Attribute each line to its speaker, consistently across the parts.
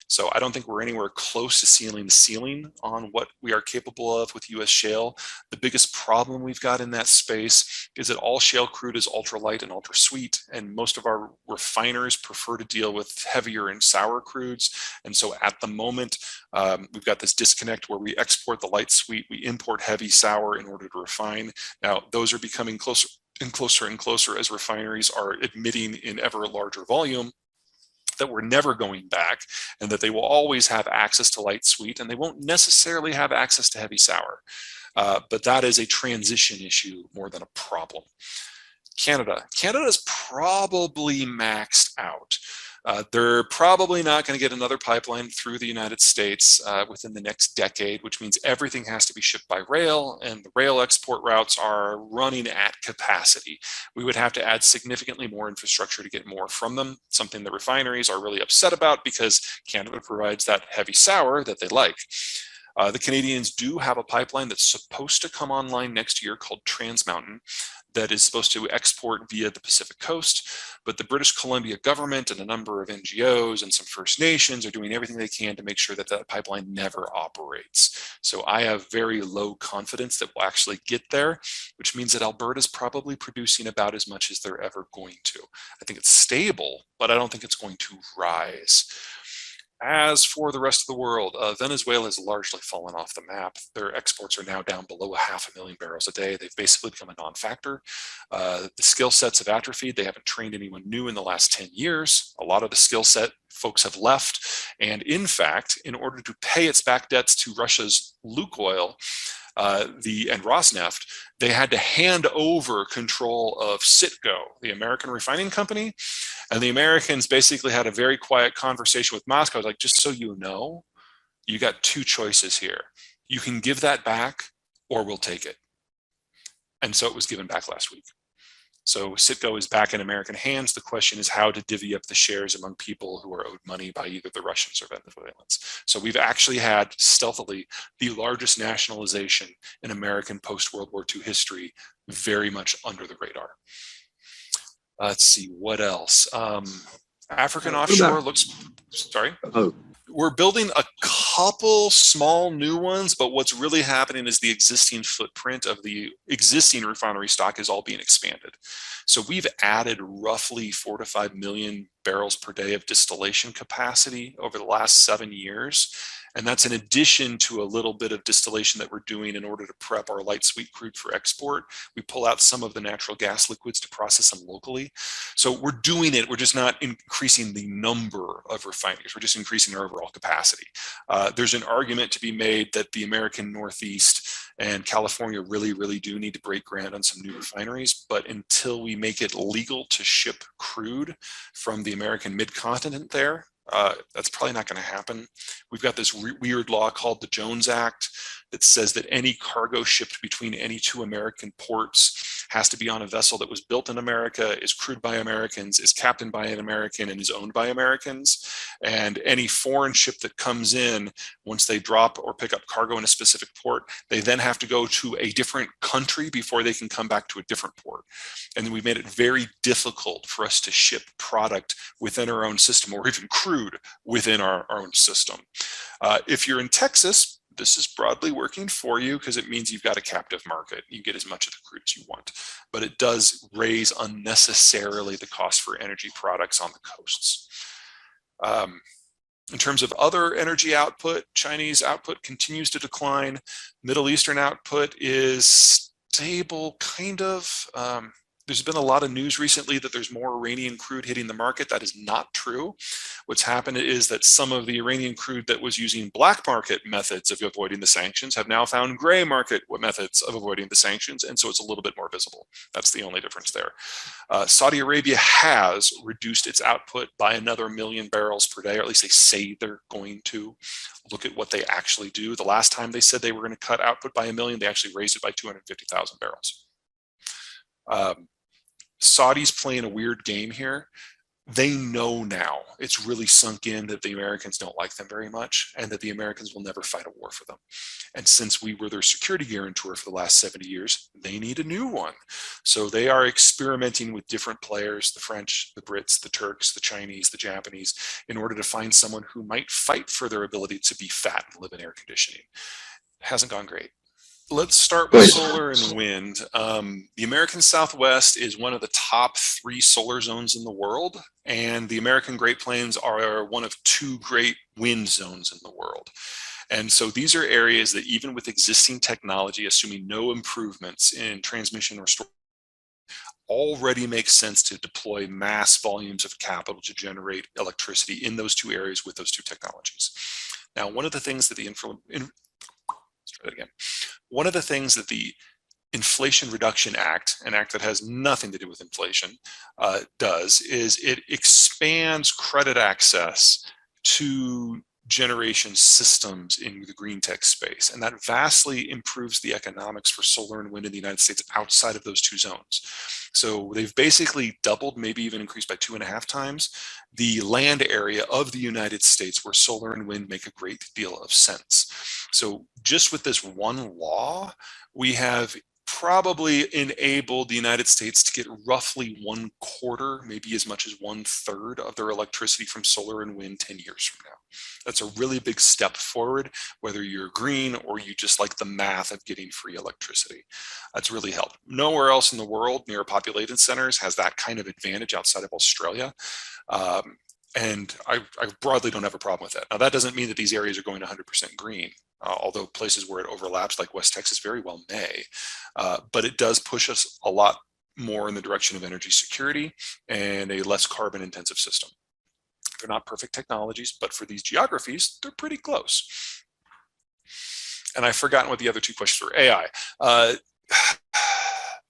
Speaker 1: So I don't think we're anywhere close to sealing the ceiling on what we are capable of with US shale. The biggest problem we've got in that space is that all shale crude is ultralight and ultra sweet, and most of our refiners prefer to deal with heavier and sour crudes. And so at the moment, we've got this disconnect where we export the light sweet, we import heavy sour in order to refine. Now, those are becoming closer and closer and closer as refineries are admitting in ever larger volume that we're never going back, and that they will always have access to light sweet, and they won't necessarily have access to heavy sour. But that is a transition issue more than a problem. Canada is probably maxed out. They're probably not going to get another pipeline through the United States within the next decade, which means everything has to be shipped by rail, and the rail export routes are running at capacity. We would have to add significantly more infrastructure to get more from them, something the refineries are really upset about because Canada provides that heavy sour that they like. The Canadians do have a pipeline that's supposed to come online next year called Trans Mountain that is supposed to export via the Pacific coast, but the British Columbia government and a number of NGOs and some First Nations are doing everything they can to make sure that that pipeline never operates. So I have very low confidence that we'll actually get there, which means that Alberta's probably producing about as much as they're ever going to. I think it's stable, but I don't think it's going to rise. As for the rest of the world, Venezuela has largely fallen off the map. Their exports are now down below 500,000 barrels a day. They've basically become a non-factor. The skill sets have atrophied. They haven't trained anyone new in the last 10 years. A lot of the skill set folks have left. And in fact, in order to pay its back debts to Russia's Lukoil, and Rosneft, they had to hand over control of Citgo, the American refining company. And the Americans basically had a very quiet conversation with Moscow, like, just so you know, you got two choices here. You can give that back or we'll take it. And so it was given back last week. So Citgo is back in American hands. The question is how to divvy up the shares among people who are owed money by either the Russians or Venezuelans. So we've actually had stealthily the largest nationalization in American post-World War II history, very much under the radar. Let's see, what else? African offshore looks, sorry.
Speaker 2: Oh,
Speaker 1: We're building a couple small new ones, but what's really happening is the existing footprint of the existing refinery stock is all being expanded. So we've added roughly 4 to 5 million barrels per day of distillation capacity over the last 7 years. And that's in addition to a little bit of distillation that we're doing in order to prep our light sweet crude for export. We pull out some of the natural gas liquids to process them locally. So we're doing it. We're just not increasing the number of refineries. We're just increasing our overall capacity. There's an argument to be made that the American Northeast and California really do need to break ground on some new refineries. But until we make it legal to ship crude from the American mid-continent there, that's probably not going to happen. We've got this weird law called the Jones Act that says that any cargo shipped between any two American ports has to be on a vessel that was built in America, is crewed by Americans, is captained by an American, and is owned by Americans. And any foreign ship that comes in, once they drop or pick up cargo in a specific port, they then have to go to a different country before they can come back to a different port. And then we've made it very difficult for us to ship product within our own system, or even crude within our own system. If you're in Texas, this is broadly working for you because it means you've got a captive market. You get as much of the crude as you want, but it does raise unnecessarily the cost for energy products on the coasts. In terms of other energy output, Chinese output continues to decline. Middle Eastern output is stable, kind of. There's been a lot of news recently that there's more Iranian crude hitting the market. That is not true. What's happened is that some of the Iranian crude that was using black market methods of avoiding the sanctions have now found gray market methods of avoiding the sanctions, and so it's a little bit more visible. That's the only difference there. Saudi Arabia has reduced its output by another 1 million barrels per day, or at least they say they're going to. Look at what they actually do. The last time they said they were going to cut output by 1 million, they actually raised it by 250,000 barrels. Saudi's playing a weird game here. They know now, it's really sunk in that the Americans don't like them very much and that the Americans will never fight a war for them. And since we were their security guarantor for the last 70 years, they need a new one. So they are experimenting with different players, the French, the Brits, the Turks, the Chinese, the Japanese, in order to find someone who might fight for their ability to be fat and live in air conditioning. Hasn't gone great. Let's start with
Speaker 2: Good.
Speaker 1: solar and wind. The American Southwest is one of the top 3 solar zones in the world, and the American Great Plains are one of 2 great wind zones in the world. And so these are areas that even with existing technology, assuming no improvements in transmission or storage, already makes sense to deploy mass volumes of capital to generate electricity in those 2 areas with those 2 technologies. Now, one of the things that the one of the things that the Inflation Reduction Act, an act that has nothing to do with inflation, does is it expands credit access to generation systems in the green tech space. And that vastly improves the economics for solar and wind in the United States outside of those 2 zones. So they've basically doubled, maybe even increased by 2.5 times the land area of the United States where solar and wind make a great deal of sense. So just with this one law, we have probably enabled the United States to get roughly 1/4, maybe as much as 1/3 of their electricity from solar and wind 10 years from now. That's a really big step forward, whether you're green or you just like the math of getting free electricity. That's really helped. Nowhere else in the world near populated centers has that kind of advantage outside of Australia. And I broadly don't have a problem with that. Now, that doesn't mean that these areas are going 100% green, although places where it overlaps, like West Texas, very well may. But it does push us a lot more in the direction of energy security and a less carbon intensive system. They're not perfect technologies, but for these geographies, they're pretty close. And I've forgotten what the other 2 questions were. AI.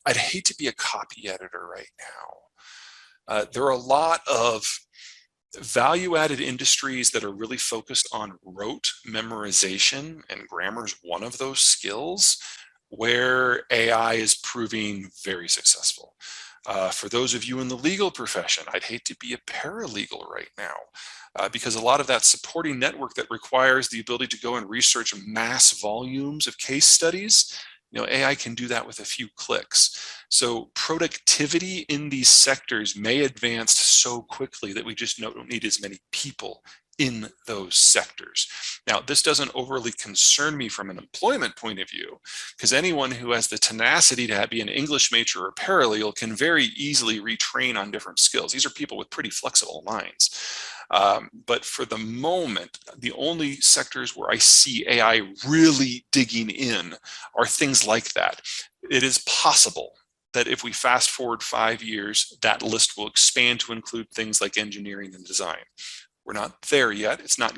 Speaker 1: I'd hate to be a copy editor right now. There are a lot of value-added industries that are really focused on rote memorization, and grammar is one of those skills where AI is proving very successful. For those of you in the legal profession, I'd hate to be a paralegal right now because a lot of that supporting network that requires the ability to go and research mass volumes of case studies, AI can do that with a few clicks. So productivity in these sectors may advance so quickly that we just don't need as many people in those sectors. Now, this doesn't overly concern me from an employment point of view, because anyone who has the tenacity to be an English major or paralegal can very easily retrain on different skills. These are people with pretty flexible minds. But for the moment, the only sectors where I see AI really digging in are things like that. It is possible that if we fast forward 5 years, that list will expand to include things like engineering and design. We're not there yet. It's not